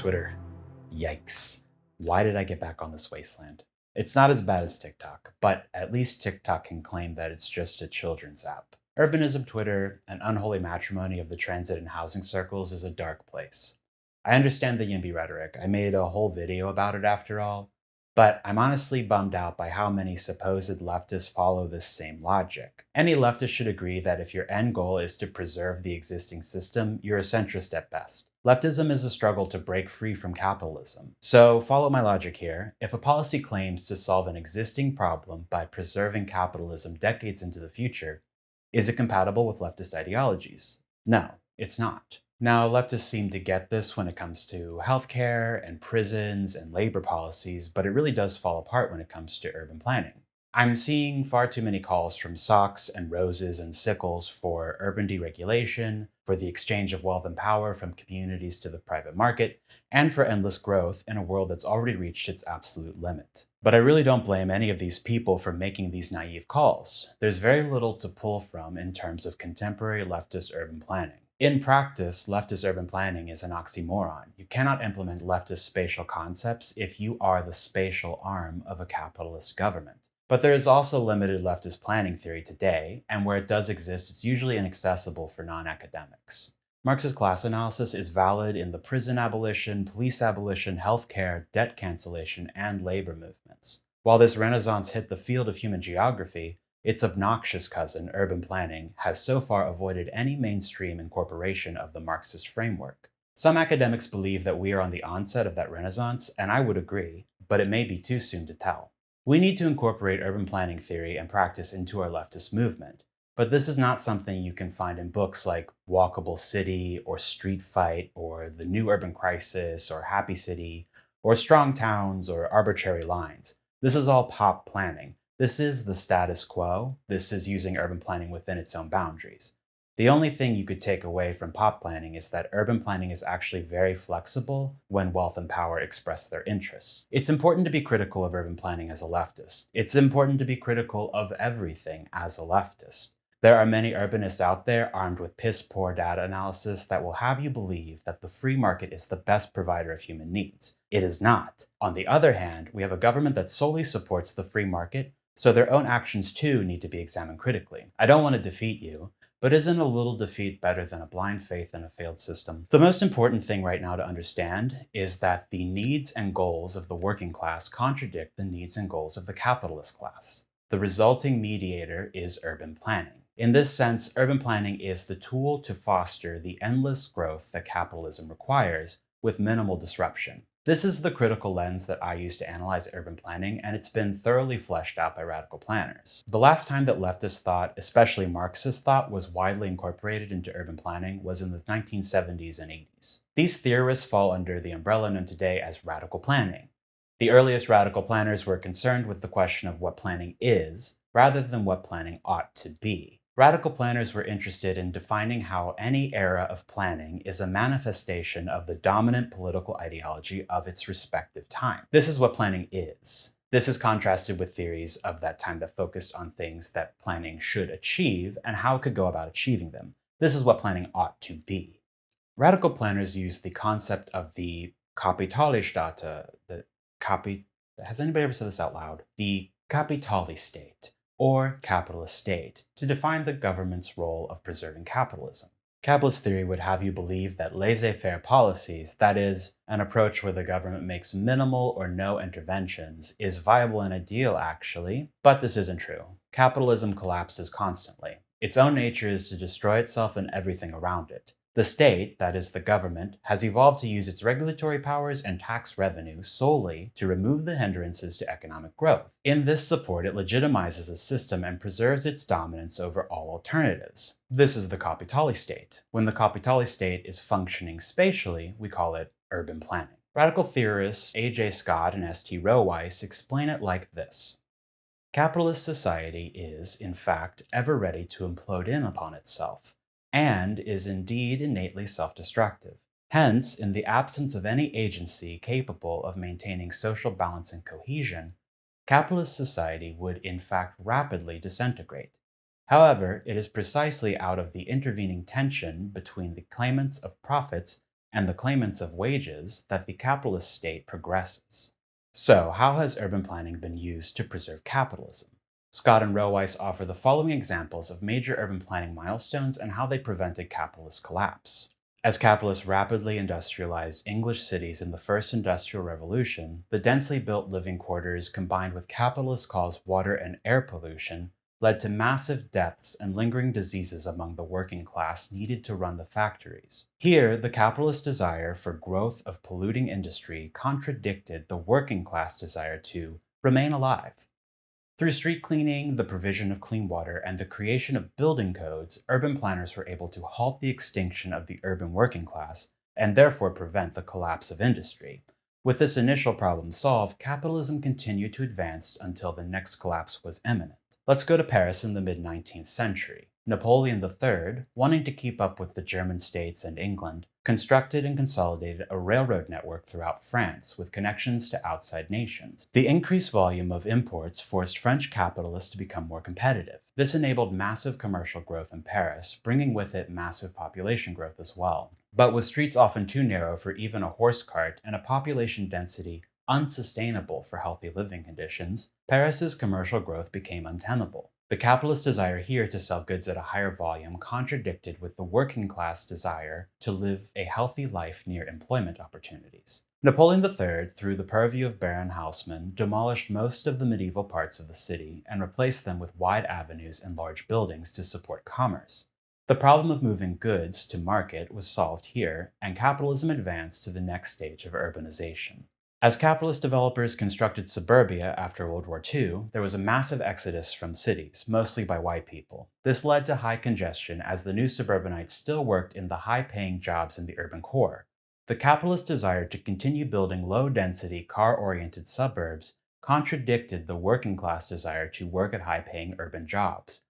Twitter. Yikes. Why did I get back on this wasteland? It's not as bad as TikTok, but at least TikTok can claim that it's just a children's app. Urbanism Twitter, an unholy matrimony of the transit and housing circles, is a dark place. I understand the YIMBY rhetoric. I made a whole video about it after all, but I'm honestly bummed out by how many supposed leftists follow this same logic. Any leftist should agree that if your end goal is to preserve the existing system, you're a centrist at best. Leftism is a struggle to break free from capitalism. So follow my logic here. If a policy claims to solve an existing problem by preserving capitalism decades into the future, is it compatible with leftist ideologies? No, it's not. Now, leftists seem to get this when it comes to healthcare and prisons and labor policies, but it really does fall apart when it comes to urban planning. I'm seeing far too many calls from socks and roses and sickles for urban deregulation, for the exchange of wealth and power from communities to the private market, and for endless growth in a world that's already reached its absolute limit. But I really don't blame any of these people for making these naive calls. There's very little to pull from in terms of contemporary leftist urban planning. In practice, leftist urban planning is an oxymoron. You cannot implement leftist spatial concepts if you are the spatial arm of a capitalist government. But there is also limited leftist planning theory today, and where it does exist, it's usually inaccessible for non-academics. Marxist class analysis is valid in the prison abolition, police abolition, healthcare, debt cancellation, and labor movements. While this renaissance hit the field of human geography, its obnoxious cousin, urban planning, has so far avoided any mainstream incorporation of the Marxist framework. Some academics believe that we are on the onset of that renaissance, and I would agree, but it may be too soon to tell. We need to incorporate urban planning theory and practice into our leftist movement, but this is not something you can find in books like Walkable City or Street Fight or The New Urban Crisis or Happy City or Strong Towns or Arbitrary Lines. This is all pop planning. This is the status quo. This is using urban planning within its own boundaries. The only thing you could take away from pop planning is that urban planning is actually very flexible when wealth and power express their interests. It's important to be critical of urban planning as a leftist. It's important to be critical of everything as a leftist. There are many urbanists out there armed with piss-poor data analysis that will have you believe that the free market is the best provider of human needs. It is not. On the other hand, we have a government that solely supports the free market, so their own actions too need to be examined critically. I don't want to defeat you, but isn't a little defeat better than a blind faith in a failed system? The most important thing right now to understand is that the needs and goals of the working class contradict the needs and goals of the capitalist class. The resulting mediator is urban planning. In this sense, urban planning is the tool to foster the endless growth that capitalism requires with minimal disruption. This is the critical lens that I use to analyze urban planning, and it's been thoroughly fleshed out by radical planners. The last time that leftist thought, especially Marxist thought, was widely incorporated into urban planning was in the 1970s and 80s. These theorists fall under the umbrella known today as radical planning. The earliest radical planners were concerned with the question of what planning is, rather than what planning ought to be. Radical planners were interested in defining how any era of planning is a manifestation of the dominant political ideology of its respective time. This is what planning is. This is contrasted with theories of that time that focused on things that planning should achieve and how it could go about achieving them. This is what planning ought to be. Radical planners use the concept of the Kapitalistate, has anybody ever said this out loud? The Kapitalistate, or capitalist state, to define the government's role of preserving capitalism. Capitalist theory would have you believe that laissez-faire policies, that is, an approach where the government makes minimal or no interventions, is viable and ideal actually, but this isn't true. Capitalism collapses constantly. Its own nature is to destroy itself and everything around it. The state, that is the government, has evolved to use its regulatory powers and tax revenue solely to remove the hindrances to economic growth. In this support, it legitimizes the system and preserves its dominance over all alternatives. This is the Kapitalistate. When the Kapitalistate is functioning spatially, we call it urban planning. Radical theorists A.J. Scott and S.T. Roweis explain it like this. Capitalist society is, in fact, ever ready to implode in upon itself, and is indeed innately self-destructive. Hence, in the absence of any agency capable of maintaining social balance and cohesion, capitalist society would in fact rapidly disintegrate. However, it is precisely out of the intervening tension between the claimants of profits and the claimants of wages that the capitalist state progresses. So, how has urban planning been used to preserve capitalism? Scott and Roweis offer the following examples of major urban planning milestones and how they prevented capitalist collapse. As capitalists rapidly industrialized English cities in the first industrial revolution, the densely built living quarters combined with capitalist-caused water and air pollution led to massive deaths and lingering diseases among the working class needed to run the factories. Here, the capitalist desire for growth of polluting industry contradicted the working class desire to remain alive. Through street cleaning, the provision of clean water, and the creation of building codes, urban planners were able to halt the extinction of the urban working class and therefore prevent the collapse of industry. With this initial problem solved, capitalism continued to advance until the next collapse was imminent. Let's go to Paris in the mid-19th century. Napoleon III, wanting to keep up with the German states and England, constructed and consolidated a railroad network throughout France with connections to outside nations. The increased volume of imports forced French capitalists to become more competitive. This enabled massive commercial growth in Paris, bringing with it massive population growth as well. But with streets often too narrow for even a horse cart and a population density unsustainable for healthy living conditions, Paris's commercial growth became untenable. The capitalist desire here to sell goods at a higher volume contradicted with the working class desire to live a healthy life near employment opportunities. Napoleon III, through the purview of Baron Haussmann, demolished most of the medieval parts of the city and replaced them with wide avenues and large buildings to support commerce. The problem of moving goods to market was solved here, and capitalism advanced to the next stage of urbanization. As capitalist developers constructed suburbia after World War II, there was a massive exodus from cities, mostly by white people. This led to high congestion as the new suburbanites still worked in the high-paying jobs in the urban core. The capitalist desire to continue building low-density, car-oriented suburbs contradicted the working-class desire to work at high-paying urban jobs.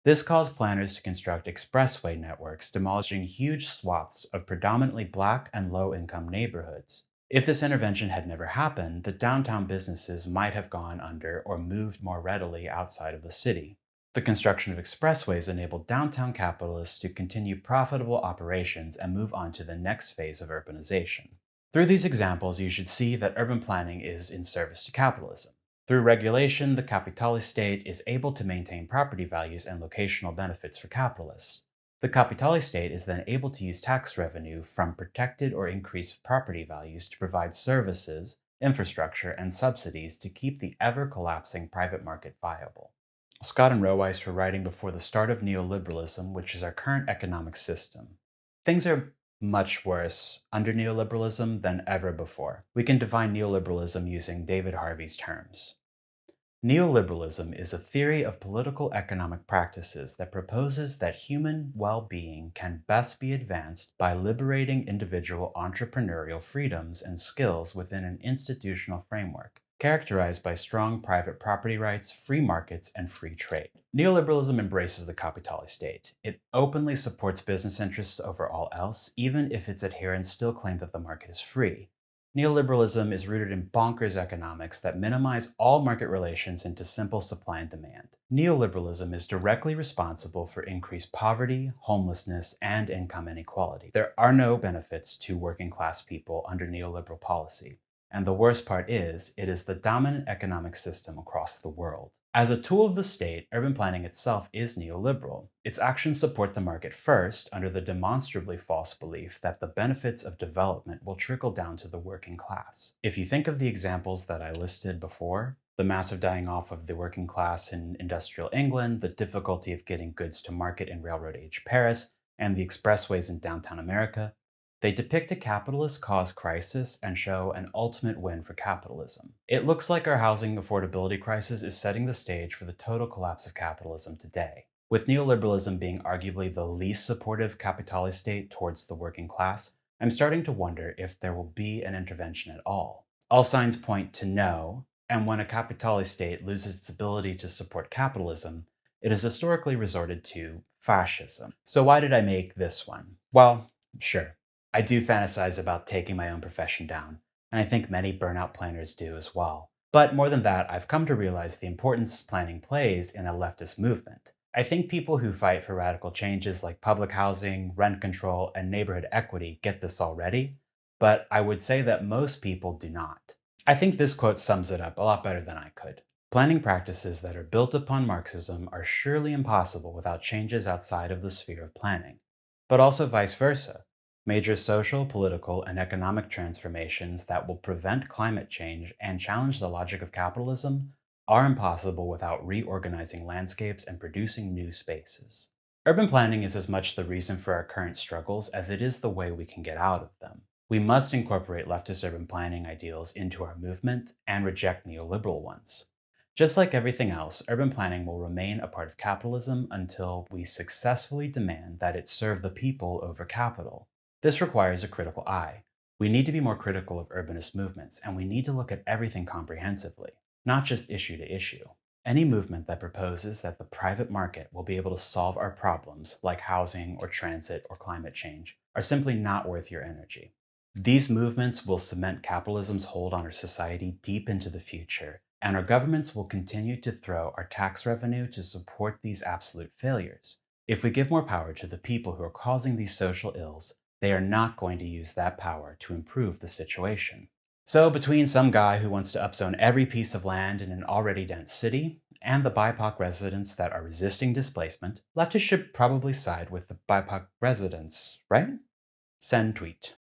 This caused planners to construct expressway networks, demolishing huge swaths of predominantly black and low-income neighborhoods. If this intervention had never happened, the downtown businesses might have gone under or moved more readily outside of the city. The construction of expressways enabled downtown capitalists to continue profitable operations and move on to the next phase of urbanization. Through these examples, you should see that urban planning is in service to capitalism. Through regulation, the Kapitalistate is able to maintain property values and locational benefits for capitalists. The Kapitalistate is then able to use tax revenue from protected or increased property values to provide services, infrastructure, and subsidies to keep the ever-collapsing private market viable. Scott and Roweis were writing before the start of neoliberalism, which is our current economic system. Things are much worse under neoliberalism than ever before. We can define neoliberalism using David Harvey's terms. Neoliberalism is a theory of political economic practices that proposes that human well-being can best be advanced by liberating individual entrepreneurial freedoms and skills within an institutional framework, characterized by strong private property rights, free markets, and free trade. Neoliberalism embraces the Kapitalistate. It openly supports business interests over all else, even if its adherents still claim that the market is free. Neoliberalism is rooted in bonkers economics that minimize all market relations into simple supply and demand. Neoliberalism is directly responsible for increased poverty, homelessness, and income inequality. There are no benefits to working class people under neoliberal policy. And the worst part is, it is the dominant economic system across the world. As a tool of the state, urban planning itself is neoliberal. Its actions support the market first, under the demonstrably false belief that the benefits of development will trickle down to the working class. If you think of the examples that I listed before, the massive dying off of the working class in industrial England, the difficulty of getting goods to market in railroad-age Paris, and the expressways in downtown America, they depict a capitalist caused crisis and show an ultimate win for capitalism. It looks like our housing affordability crisis is setting the stage for the total collapse of capitalism today. With neoliberalism being arguably the least supportive Kapitalistate towards the working class, I'm starting to wonder if there will be an intervention at all. All signs point to no, and when a Kapitalistate loses its ability to support capitalism, it has historically resorted to fascism. So why did I make this one? Well, sure. I do fantasize about taking my own profession down, and I think many burnout planners do as well. But more than that, I've come to realize the importance planning plays in a leftist movement. I think people who fight for radical changes like public housing, rent control, and neighborhood equity get this already, but I would say that most people do not. I think this quote sums it up a lot better than I could. Planning practices that are built upon Marxism are surely impossible without changes outside of the sphere of planning, but also vice versa. Major social, political, and economic transformations that will prevent climate change and challenge the logic of capitalism are impossible without reorganizing landscapes and producing new spaces. Urban planning is as much the reason for our current struggles as it is the way we can get out of them. We must incorporate leftist urban planning ideals into our movement and reject neoliberal ones. Just like everything else, urban planning will remain a part of capitalism until we successfully demand that it serve the people over capital. This requires a critical eye. We need to be more critical of urbanist movements, and we need to look at everything comprehensively, not just issue to issue. Any movement that proposes that the private market will be able to solve our problems, like housing or transit or climate change, are simply not worth your energy. These movements will cement capitalism's hold on our society deep into the future, and our governments will continue to throw our tax revenue to support these absolute failures. If we give more power to the people who are causing these social ills, they are not going to use that power to improve the situation. So, between some guy who wants to upzone every piece of land in an already dense city and the BIPOC residents that are resisting displacement, leftists should probably side with the BIPOC residents, right? Send tweet.